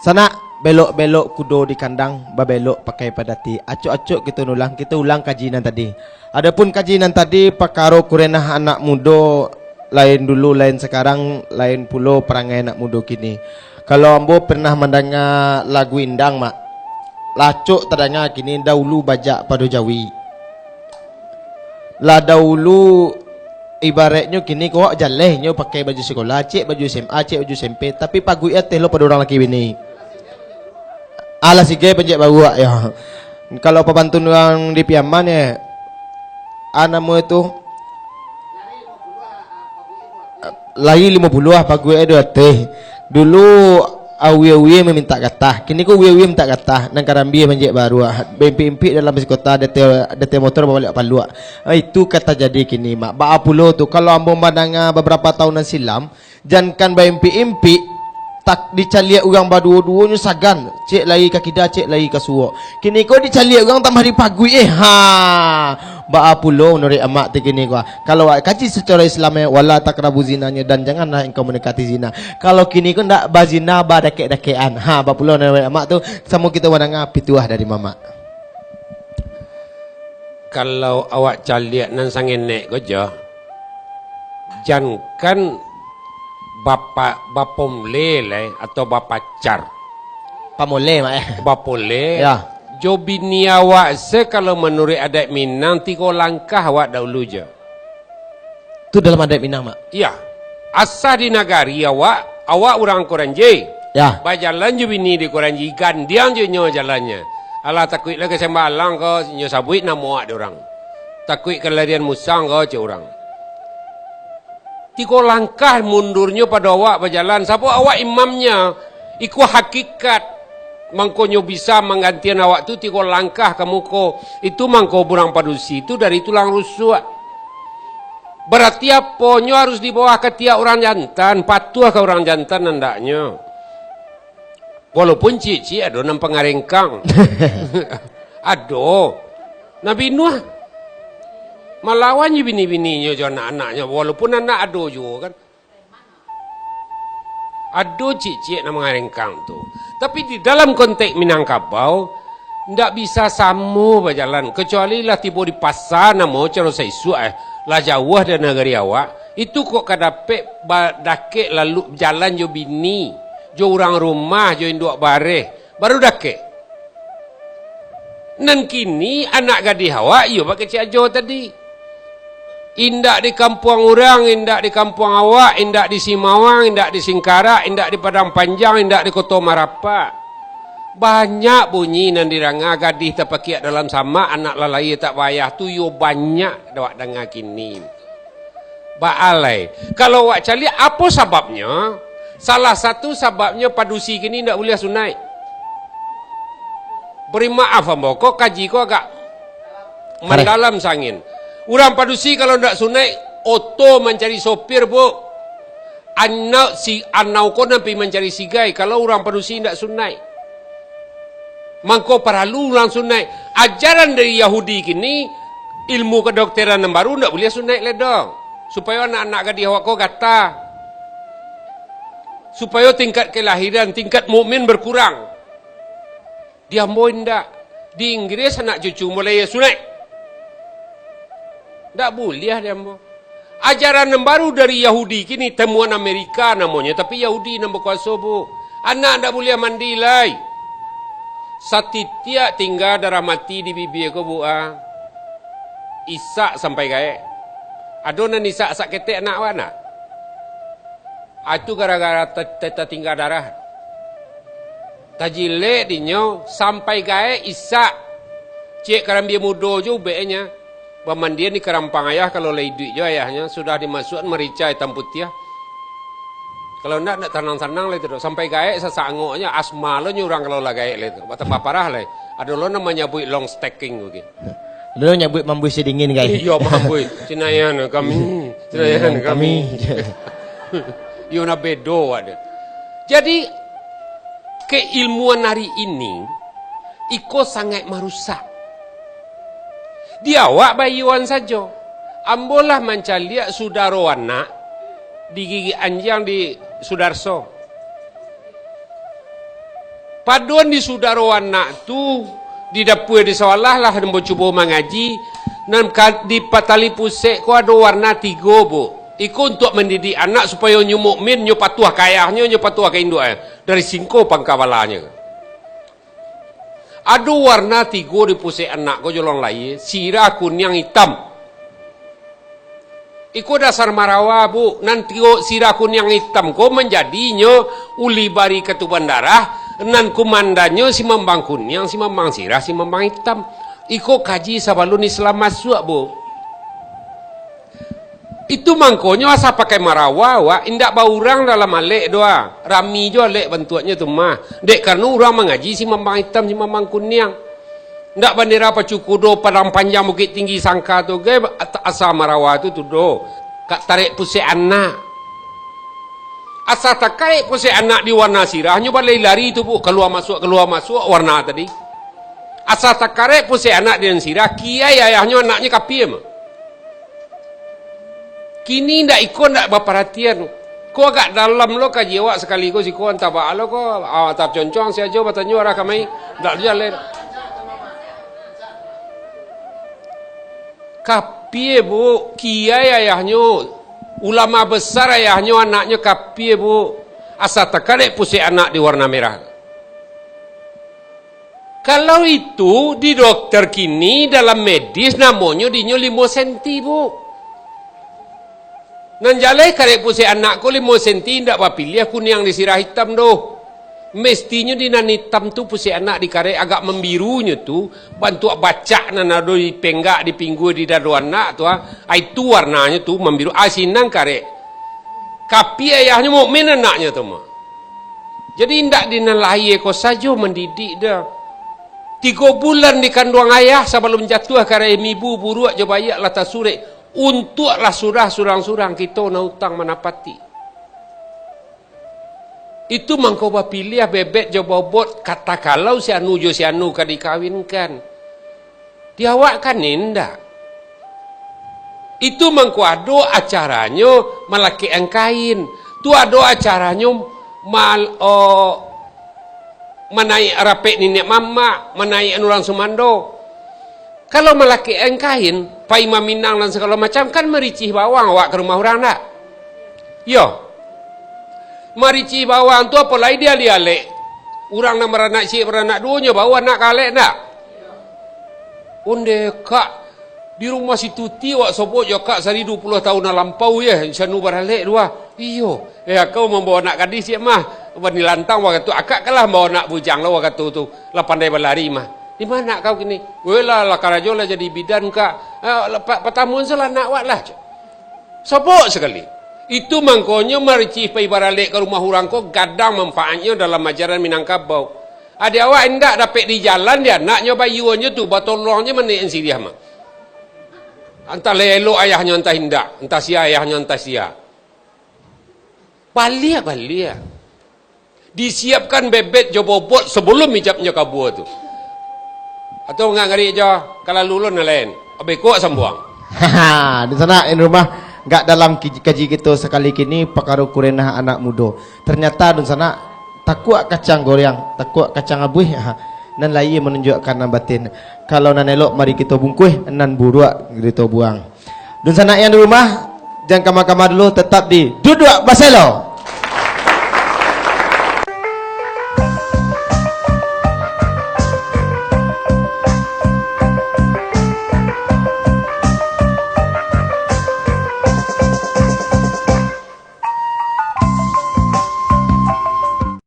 Sana belok-belok kudo di kandang, babelok pakai padati. Acuk-acuk kita ulang kajian tadi. Adapun kajian tadi pakaro kurenah anak muda lain dulu, lain sekarang, lain pulau perangai anak muda kini. Kalau ambo pernah mendengar lagu Indang mak, lacuk terdengar kini dahulu bajak pada Jawi. Lah dahulu ibaratnya kini kau jalehnya pakai baju sekolah, cek baju SMA, cek baju SMP, tapi pagui teh lo pada orang laki bini. Alah sige penjek bawa ya. Kalau pabantun orang di Piaman ya, anamu itu lagi 50 pagui ada teh. Dulu awi-awi meminta kata, kini ku awi-awi minta kata, nang karambi penjek baru. Bempi-impi dalam bis kota dete motor balik palu. Itu kata jadi kini mak. Ba pulau tu kalau ambo mandanga beberapa tahun silam, jangan bempi-impi tak dicaliak orang berdua-duanya sagan, cek lagi ke kida, cek lagi ke suwo. Kini kau dicaliak orang tambah di pagui ba pulau nuri amak tu kini kau. Kalau kaji secara Islam wala takrabu zinanya dan janganlah engkau mendekati zina. Kalau kini kau ndak bazina ba dakek-dakean. Ba pulau nuri amak tu sama kita wadanga pituah dari mama. Kalau awak caliak nan sangin nek gojo, jangan bapom lele atau bapacar Pamole mak bapole ya. Jo bini awak se kalau menurut adat Minang 3 langkah awak dahulu je. Tu dalam adat Minang mak. Iya. Asal di nagari awak orang Koranji. Ya. Bajalan je bini di Koranji gandian je nyo jalannya. Alah takut lah ke sembalang ko nyo sabuit nama awak orang. Takut kelarian musang ko ce orang. 3 langkah mundurnya pada awak berjalan. Siapa awak imamnya? Iku hakikat. Mangkonyo bisa menggantian awak tu 3 langkah kamu ko. Itu mangko burang padusi itu dari tulang rusuk. Berarti aponyo harus dibawa ke tiap orang jantan. Patuh ke orang jantan hendaknya. Walaupun cici ada nam pengarengkang. Aduh. Nabi Nuh melawannya bini-bininya jo anak-anaknya walaupun anak ado juga kan. Ado cicik nama ngarengkang tu. Tapi di dalam konteks Minangkabau ndak bisa sama berjalan kecuali lah tiba di pasar namo cara saisu lah jauh dari negeri awak. Itu kok kadapek dakek lalu jalan jo bini, jo orang rumah, jo induk bareh baru dakek. Nan kini anak gadis awak yo pakai ciajo tadi. Indak di kampung orang, indak di kampung awak, indak di Simawang, indak di Singkarak, indak di Padang Panjang, indak di Kota Marapa. Banyak bunyi nan diranga gadis terpakiat dalam sama anak lalai tak payah tu yo banyak dawak dengar kini. Baalai. Kalau awak cari apa sebabnya? Salah satu sebabnya padusi kini ndak boleh sunai. Beri maaf ambo, kok kaji kok agak mendalam sangin. Orang padusi kalau ndak sunai oto mencari sopir bu. Anau kau nampi mencari sigai kalau orang padusi ndak sunai. Mangko perlu orang sunai. Ajaran dari Yahudi kini ilmu kedokteran yang baru ndak boleh sunai ledong. Supaya anak-anak gadis awak kau kata. Supaya tingkat kelahiran, tingkat mukmin berkurang. Dia mau ndak. Di Inggris anak cucu mulai sunai. Tak boleh dia mau. Ajaran yang baru dari Yahudi kini temuan Amerika namanya, tapi Yahudi yang berkuasa bu. Anak tak boleh mandi lai. Satitia tinggal darah mati di bibir ko bu Isak sampai gaya. Adonan isak ketek anak wana. Itu gara-gara teta tinggal darah. Tajile dinyo sampai gaya isak. Cek karambia mudo jo be-nya. Pemandian di kerampang ayah kalau lagi duit je ayahnya sudah dimasukkan merica hitam putih. Kalau nak tenang-tenang lah itu sampai gaek sesangoknya asma lo nyurang kalau lah gaek lah itu. Bata parah lah. Ada lo namanya nyabut long stacking gitu. Lo nyabut mambu sedingin guys. Iya mambu. Cinayan kami. Cinayan kami. Yo na bedo ada. Jadi keilmuan hari ini iko sangat merusak. Dia awak bayuan saja. Ambolah mencaliak sudaro anak di gigi anjang di Sudarso. Paduan di saudara anak tu di dapur di sekolah lah dan cuba mengaji dan di patali pusek ko ada warna 3 bu. Iku untuk mendidik anak supaya nyu mukmin, nyu patuh kayahnya, nyu patuh ke induknya dari singko pangkawalanya. Ada warna 3 di pusek anak ko jolong lai, sirah kuning hitam. Iku dasar marawa bu, nanti sirah kuning hitam ko menjadinya uli bari ketuban darah. Nan kumandannya si membang kuning, si membang sirah, si membang hitam. Iko kaji sabalun Islam masuk bu. Itu mangkonya asa pakai marawa, wa indak baurang dalam alik doa. Rami jo alik bentuknya tu mah. Dek karena orang mengaji si membang hitam, si membang kuning. Ndak bendera pacukudo padang panjang bukit tinggi sangka tu ge asa marawa tu do. Kak tarik pusek anak. Asa takai pusek anak di warna sirah nyu balai lari tu bu keluar masuk warna tadi. Asa takare pusek anak dengan sirah kiai ayahnya anaknya kapiem. Kini ndak ikut ndak berperhatian. Ko agak dalam lo kaji awak sekali ko si ko anta ba lo ko tap concong si ajo batanyo ara kamai ndak jalan. Kapie bu kiai ayahnya ulama besar ayahnya anaknya kapie bu asa takare pusek anak di warna merah. Kalau itu di dokter kini dalam medis namanya dinyo 5 senti bu. Nan jalai karek pusek anak ko 5 senti ndak papilih kuning di sirah hitam doh. Mestinya di nan hitam tu pusek anak di karek agak membirunya tu bantu baca nan ada di penggak di pinggul di dadu anak tu itu warnanya tu membiru asinang karek. Kapi ayahnya mukmin anaknya tu mah. Jadi ndak di nan lahir ko saja mendidik dah. 3 bulan di kandung ayah sebelum jatuh karena ibu buruk je bayak lata suri untuklah surah surang-surang kita na hutang manapati. Itu mangkau pilih bebek je bobot kata kalau si anu ka dikawinkan. Diawak kan indah. Itu mangkau ada acaranya malaki kain. Tu ada acaranya menaik rapek nenek mama, menaik orang Sumando. Kalau melaki kain, pai maminang dan segala macam kan mericih bawang awak ke rumah orang tak? Yo. Mericih bawang tu apa lagi dia lialik. Orang nak beranak cik beranak duanya bawa nak kalek tak? Onde kak di rumah si Tuti awak sobot yo kak sari 20 tahun lampau ya, sanu baralik dua. Iyo, kau membawa nak gadis ya mah. Bani lantang waktu tu akak kalah bawa nak bujang lah waktu tu lah pandai berlari mah. Di mana kau kini? Wela lah karajo lah jadi bidan kak. Patamun salah nak wak lah. Sobok sekali. Itu mangkonya mericih pai baralik ke rumah orang ko gadang manfaatnya dalam ajaran Minangkabau. Ada awak enggak dapat di jalan dia naknya bayuannya tu batolongnya menek si dia mah. Entah lelo ayahnya entah hindak, entah sia ayahnya entah sia. Balia. Disiapkan bebek jo bobot sebelum hijabnya kabur tu. Atau enggak ngari jo kalau lulun lain. Abe kuat sambuang. Di sana in rumah enggak dalam kaji kita sekali kini pakaru kurenah anak muda. Ternyata di sana takut kacang goreng, takut kacang abuih. Nan lain menunjukkan nan batin. Kalau nan elok mari kita bungkuh, nan buruk kita buang. Di sana yang di rumah jangan kama-kama dulu tetap di duduk baselo.